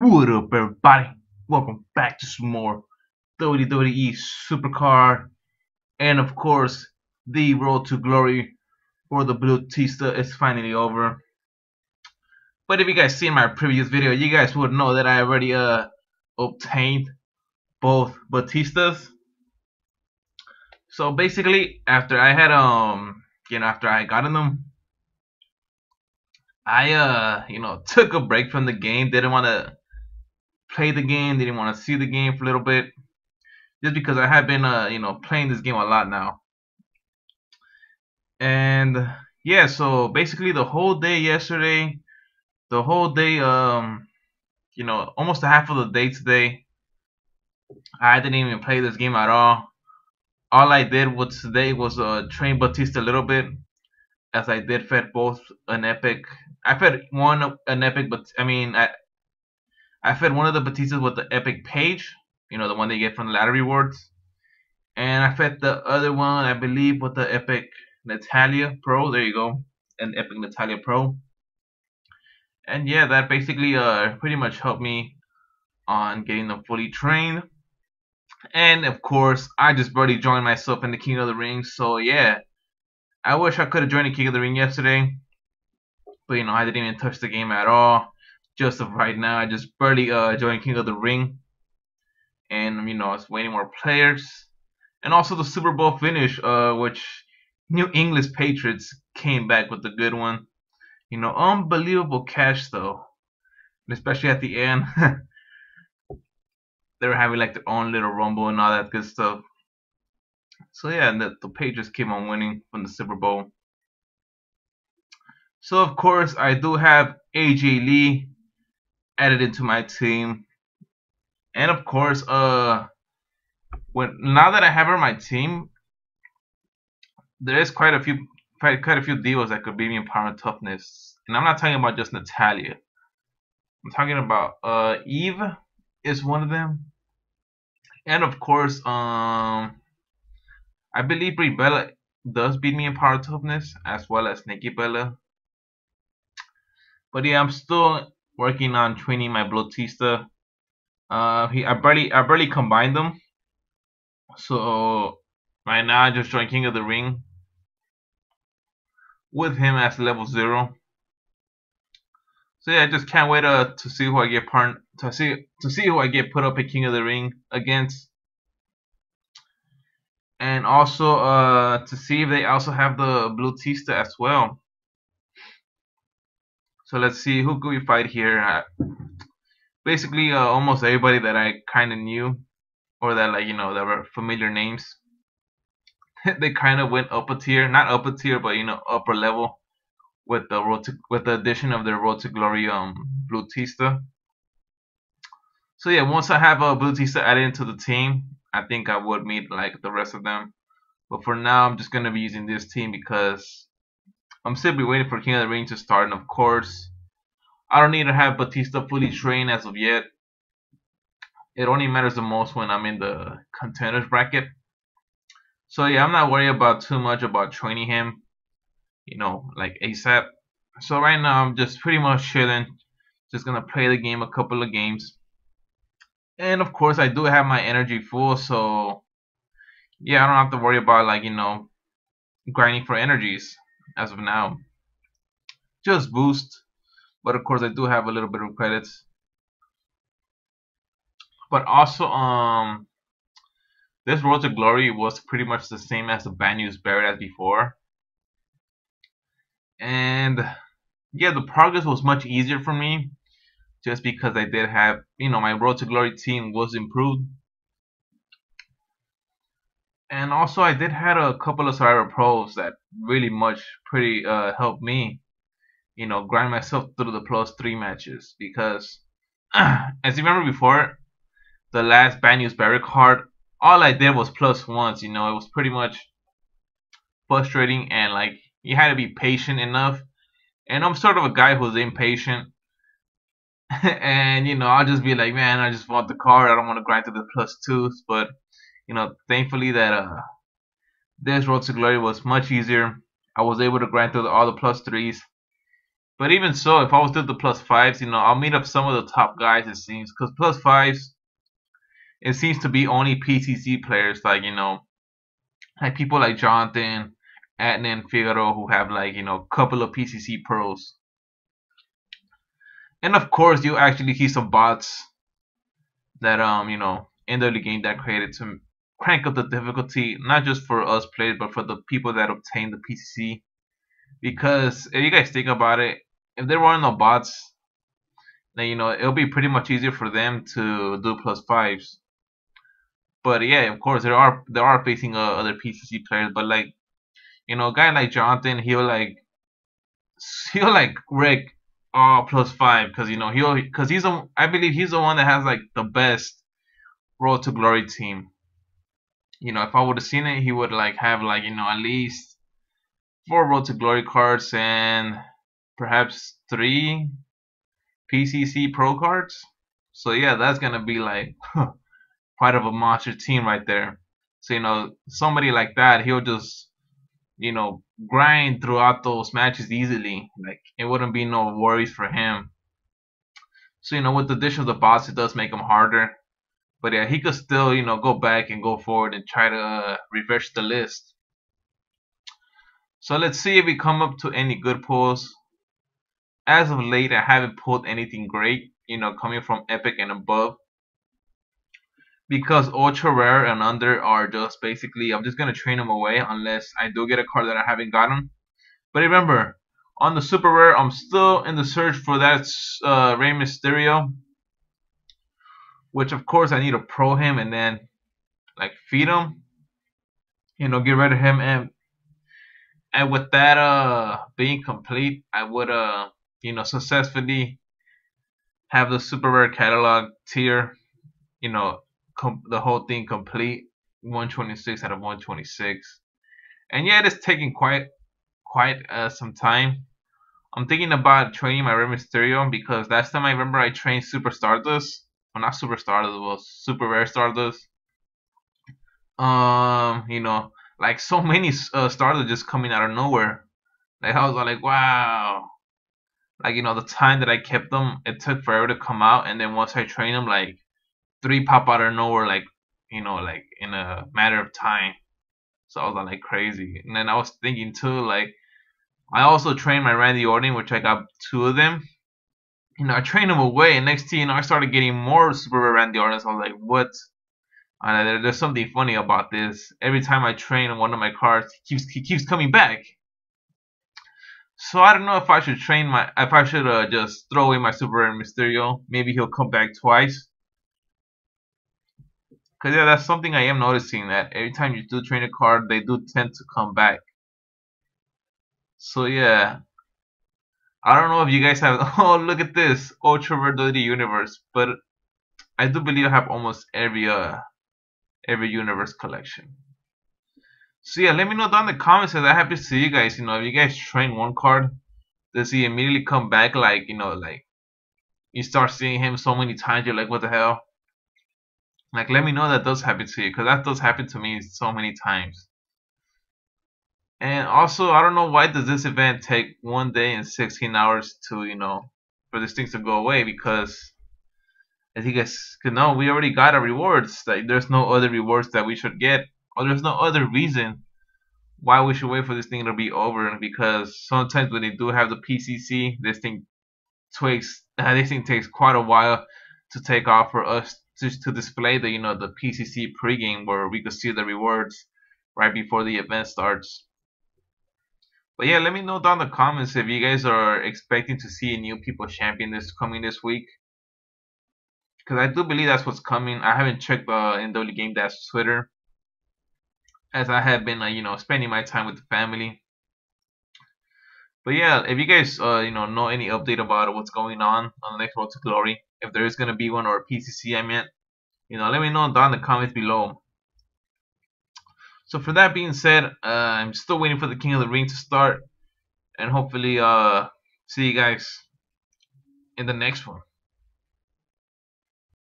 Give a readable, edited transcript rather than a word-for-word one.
What up, everybody? Welcome back to some more WWE Supercard, and of course, the road to glory for the Blue Tista is finally over. But if you guys seen my previous video, you guys would know that I already obtained both Batistas. So basically, after I had after I gotten them, I took a break from the game. Didn't want to play the game. Didn't want to see the game for a little bit. Just because I have been playing this game a lot now. And yeah, so basically the whole day yesterday, the whole day almost a half of the day today, I didn't even play this game at all. All I did was today was train Batista a little bit, as I did fed both an epic. I fed one an epic, but I fed one of the Batistas with the epic page, the one they get from the ladder rewards. And I fed the other one, I believe, with the epic Natalia Pro. There you go, an epic Natalia Pro. And yeah, that basically pretty much helped me on getting them fully trained. And of course, I just barely joined myself in the King of the Ring. So yeah, I wish I could have joined the King of the Ring yesterday, but I didn't even touch the game at all. Just of right now, I just barely joined King of the Ring, and I was waiting more players, and also the Super Bowl finish, which New England Patriots came back with a good one. Unbelievable catch though, especially at the end. They were having like their own little rumble and all that good stuff. So yeah, and the Patriots came on winning from the Super Bowl. So of course I do have AJ Lee added into my team, and of course now that I have her on my team, there is quite a few divas that could beat me in power and toughness, and I'm not talking about just Natalia. I'm talking about Eve is one of them, and of course I believe Brie Bella does beat me in power toughness, as well as Nikki Bella. But yeah, I'm still working on training my Blotista. I barely combined them, so right now I just joined King of the Ring with him as level 0. So yeah, I just can't wait to see who I get who I get put up at King of the Ring against, and also to see if they also have the Blue Tista as well. So let's see who could we fight here. Basically, almost everybody that I kind of knew, or that that were familiar names. They kind of went up a tier, not up a tier, but upper level with the addition of their Road to Glory Blue Tista. So yeah, once I have a Blue Tista added into the team, I think I would meet like the rest of them. But for now, I'm just gonna be using this team because I'm simply waiting for King of the Ring to start, and of course, I don't need to have Batista fully trained as of yet. It only matters the most when I'm in the contenders bracket. So yeah, I'm not worried about too much about training him, like ASAP. So right now I'm just pretty much chilling, just gonna play the game a couple of games. And of course I do have my energy full, so yeah, I don't have to worry about grinding for energies as of now. Just boost, but of course I do have a little bit of credits. But also this Road to Glory was pretty much the same as the Bad News Barrett as before. And yeah, the progress was much easier for me just because I did have, my Road to Glory team was improved. And also I did have a couple of Survivor Pros that really pretty helped me, grind myself through the +3 matches, because as you remember before, the last Bad News Barrett card, all I did was +1s, it was pretty much frustrating, and like you had to be patient enough. And I'm sort of a guy who's impatient. And I'll just be like, man, I just want the card. I don't want to grind to the +2s. But thankfully that this Road to Glory was much easier. I was able to grind through all the +3s, But even so, if I was to do the plus fives, I'll meet up some of the top guys, it seems, because plus fives, it seems to be only PCC players, like people like Jonathan, Adnan, Figaro, who have a couple of PCC pros. And of course, you actually see some bots that in the game that created to crank up the difficulty, not just for us players, but for the people that obtain the PCC. Because if you guys think about it, if there weren't no bots, then it'll be pretty much easier for them to do plus fives. But yeah, of course there are facing other PCC players, but a guy like Jonathan, he'll wreck all plus five because because I believe he's the one that has the best Road to Glory team. If I would have seen it, he would have at least 4 Road to Glory cards and perhaps 3 PCC Pro cards. So yeah, that's gonna be quite of a monster team right there. So somebody like that, he'll just grind throughout those matches easily. It wouldn't be no worries for him. So with the addition of the boss, it does make him harder. But yeah, he could still go back and go forward and try to reverse the list. So let's see if we come up to any good pulls. As of late, I haven't pulled anything great, coming from Epic and above. Because ultra rare and under are just basically, I'm just going to train them away unless I do get a card that I haven't gotten. But remember, on the super rare, I'm still in the search for that Rey Mysterio. Which of course I need to pro him and then feed him. Get rid of him, and with that being complete, I would successfully have the super rare catalog tier, the whole thing complete, 126 out of 126. And yeah, it is taking quite some time. I'm thinking about training my Rey Mysterio because last time I remember I trained Super Stardust. Well, not Super Stardust, well, Super Rare Stardust. So many Stardust just coming out of nowhere. I was wow. The time that I kept them, it took forever to come out, and then once I train them, 3 pop out of nowhere, in a matter of time. So I was crazy. And then I was thinking too, I also trained my Randy Orton, which I got 2 of them. I trained them away, and next thing I started getting more super rare Randy Orton. So I was what? There's something funny about this. Every time I train one of my cards, he keeps coming back. So I don't know if I should just throw away my super rare Mysterio. Maybe he'll come back twice. Cause yeah, that's something I am noticing, that every time you do train a card, they do tend to come back. So yeah, I don't know if you guys have. Oh, look at this, Ultra Rare WWE Universe. But I do believe I have almost every universe collection. So yeah, let me know down in the comments if that happens to you guys. If you guys train one card, does he immediately come back? You start seeing him so many times, you're like, what the hell? Let me know that does happen to you, because that does happen to me so many times. And also, I don't know why does this event take 1 day and 16 hours to, for these things to go away, because as you guys can know, we already got our rewards. There's no other rewards that we should get, or there's no other reason why we should wait for this thing to be over. Because sometimes when they do have the PCC, this thing takes quite a while to take off for us to display the the PCC pregame, where we could see the rewards right before the event starts. But yeah, let me know down in the comments if you guys are expecting to see a new People Champion this week. Because I do believe that's what's coming. I haven't checked in WWE Game Dash Twitter, as I have been spending my time with the family. But yeah, if you guys know any update about what's going on the next Road to Glory, if there is gonna be one, or PCC I meant, let me know down in the comments below. So for that being said, I'm still waiting for the King of the Ring to start, and hopefully see you guys in the next one.